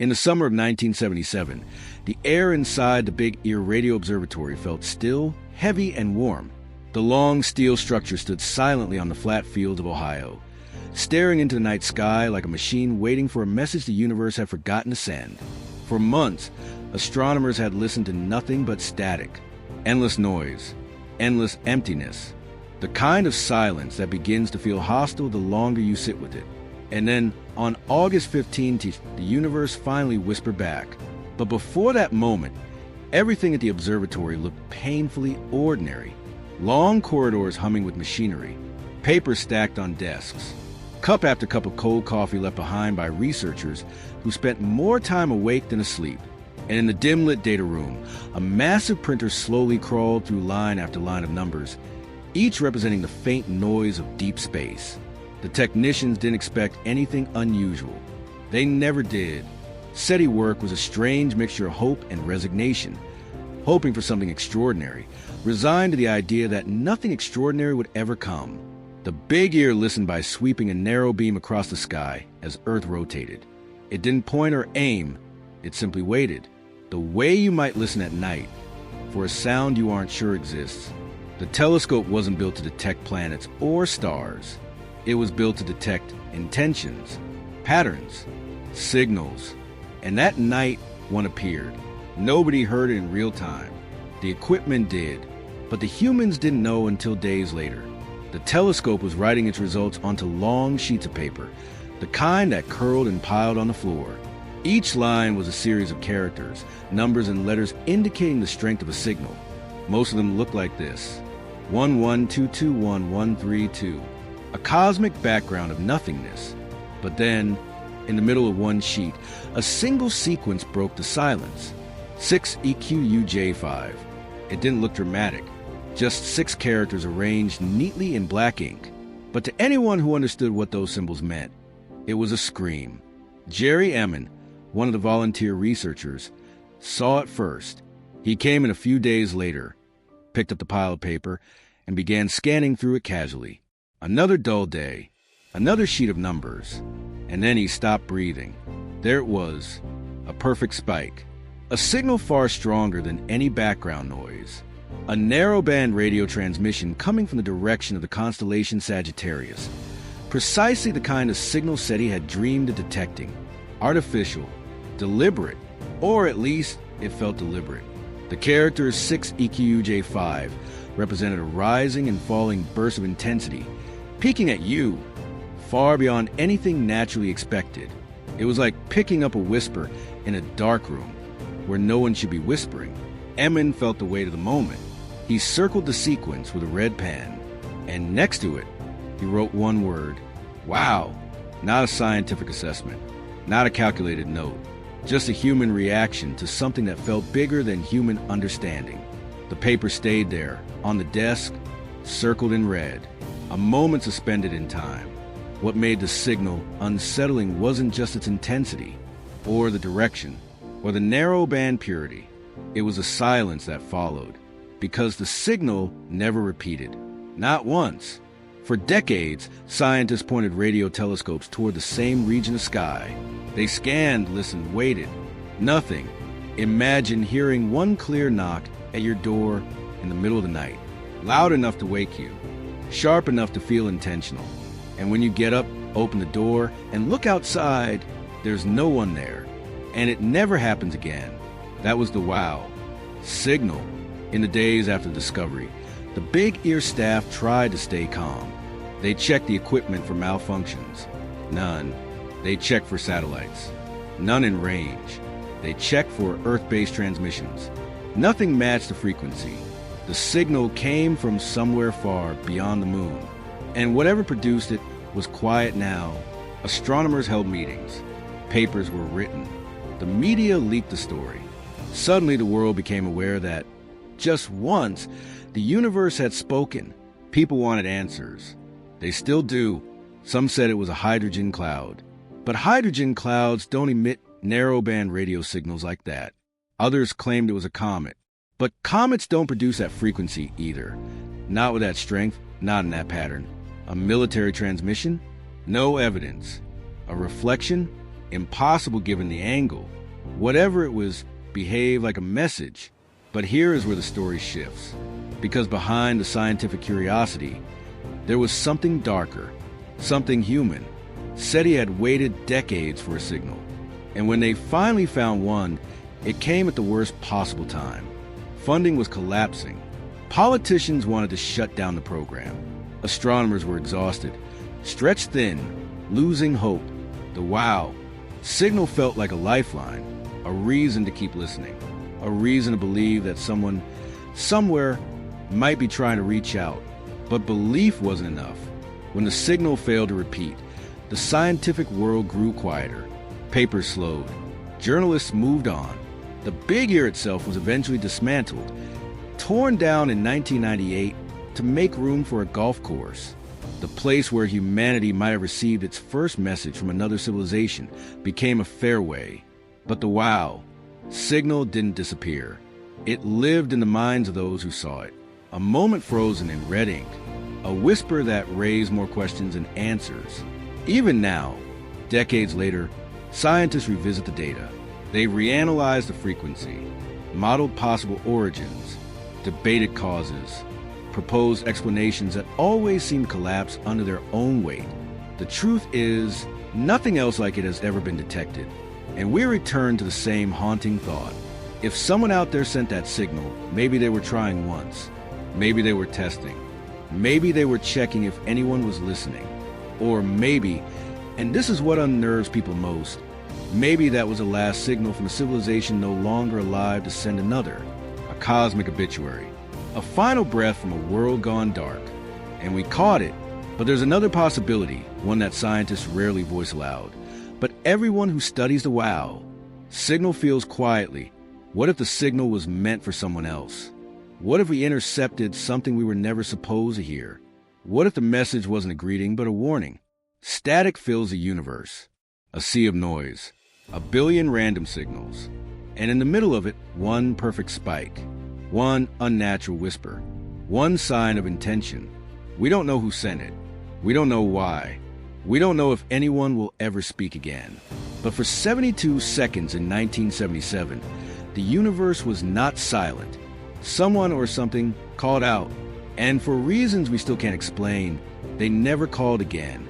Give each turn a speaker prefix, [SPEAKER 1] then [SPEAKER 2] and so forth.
[SPEAKER 1] In the summer of 1977, the air inside the Big Ear Radio Observatory felt still, heavy, and warm. The long steel structure stood silently on the flat fields of Ohio, staring into the night sky like a machine waiting for a message the universe had forgotten to send. For months, astronomers had listened to nothing but static, endless noise, endless emptiness, the kind of silence that begins to feel hostile the longer you sit with it. And then, on August 15th, the universe finally whispered back. But before that moment, everything at the observatory looked painfully ordinary. Long corridors humming with machinery, papers stacked on desks, cup after cup of cold coffee left behind by researchers who spent more time awake than asleep. And in the dim-lit data room, a massive printer slowly crawled through line after line of numbers, each representing the faint noise of deep space. The technicians didn't expect anything unusual. They never did. SETI work was a strange mixture of hope and resignation, hoping for something extraordinary, resigned to the idea that nothing extraordinary would ever come. The Big Ear listened by sweeping a narrow beam across the sky as Earth rotated. It didn't point or aim, it simply waited, the way you might listen at night, for a sound you aren't sure exists. The telescope wasn't built to detect planets or stars. It was built to detect intentions, patterns, signals. And that night, one appeared. Nobody heard it in real time. The equipment did, but the humans didn't know until days later. The telescope was writing its results onto long sheets of paper, the kind that curled and piled on the floor. Each line was a series of characters, numbers, and letters indicating the strength of a signal. Most of them looked like this: 112211132. A cosmic background of nothingness. But then, in the middle of one sheet, a single sequence broke the silence. 6EQUJ5. It didn't look dramatic, just 6 characters arranged neatly in black ink. But to anyone who understood what those symbols meant, it was a scream. Jerry Emmon, one of the volunteer researchers, saw it first. He came in a few days later, picked up the pile of paper, and began scanning through it casually. Another dull day, another sheet of numbers, and then he stopped breathing. There it was, a perfect spike, a signal far stronger than any background noise, a narrowband radio transmission coming from the direction of the constellation Sagittarius, precisely the kind of signal SETI had dreamed of detecting. Artificial, deliberate, or at least it felt deliberate. The character 6EQUJ5 represented a rising and falling burst of intensity, peaking at you, far beyond anything naturally expected. It was like picking up a whisper in a dark room where no one should be whispering. Emmon felt the weight of the moment. He circled the sequence with a red pen, and next to it, he wrote one word: wow. Not a scientific assessment, not a calculated note, just a human reaction to something that felt bigger than human understanding. The paper stayed there, on the desk, circled in red, a moment suspended in time. What made the signal unsettling wasn't just its intensity, or the direction, or the narrow band purity. It was the silence that followed, because the signal never repeated. Not once. For decades, scientists pointed radio telescopes toward the same region of sky. They scanned, listened, waited. Nothing. Imagine hearing one clear knock at your door in the middle of the night, loud enough to wake you, sharp enough to feel intentional. And when you get up, open the door, and look outside, there's no one there. And it never happens again. That was the wow. Signal. In the days after the discovery, the Big Ear staff tried to stay calm. They checked the equipment for malfunctions. None. They checked for satellites. None in range. They checked for Earth-based transmissions. Nothing matched the frequency. The signal came from somewhere far beyond the moon. And whatever produced it was quiet now. Astronomers held meetings. Papers were written. The media leaked the story. Suddenly the world became aware that, just once, the universe had spoken. People wanted answers. They still do. Some said it was a hydrogen cloud. But hydrogen clouds don't emit narrowband radio signals like that. Others claimed it was a comet. But comets don't produce that frequency either. Not with that strength, not in that pattern. A military transmission? No evidence. A reflection? impossible given the angle. Whatever it was behaved like a message. But here is where the story shifts. Because behind the scientific curiosity, there was something darker, something human. SETI had waited decades for a signal. And when they finally found one, it came at the worst possible time. Funding was collapsing. Politicians wanted to shut down the program. Astronomers were exhausted, stretched thin, losing hope. The wow signal felt like a lifeline, a reason to keep listening, a reason to believe that someone, somewhere, might be trying to reach out. But belief wasn't enough. When the signal failed to repeat, the scientific world grew quieter. Papers slowed. Journalists moved on. The big ear itself was eventually dismantled, torn down in 1998 to make room for a golf course. The place where humanity might have received its first message from another civilization became a fairway. But the wow signal didn't disappear. It lived in the minds of those who saw it. A moment frozen in red ink, a whisper that raised more questions than answers. Even now, decades later, scientists revisit the data. They reanalyze the frequency, modeled possible origins, debated causes, proposed explanations that always seem to collapse under their own weight. The truth is, nothing else like it has ever been detected. And we return to the same haunting thought. If someone out there sent that signal, maybe they were trying once. Maybe they were testing. Maybe they were checking if anyone was listening. Or maybe, and this is what unnerves people most, maybe that was the last signal from a civilization no longer alive to send another, a cosmic obituary, a final breath from a world gone dark. And we caught it, but there's another possibility, one that scientists rarely voice aloud. But everyone who studies the wow signal feels quietly, what if the signal was meant for someone else? What if we intercepted something we were never supposed to hear? What if the message wasn't a greeting but a warning? Static fills the universe, a sea of noise, a billion random signals, and in the middle of it, one perfect spike, one unnatural whisper, one sign of intention. We don't know who sent it. We don't know why. We don't know if anyone will ever speak again. But for 72 seconds in 1977, the universe was not silent. Someone or something called out, and for reasons we still can't explain, they never called again.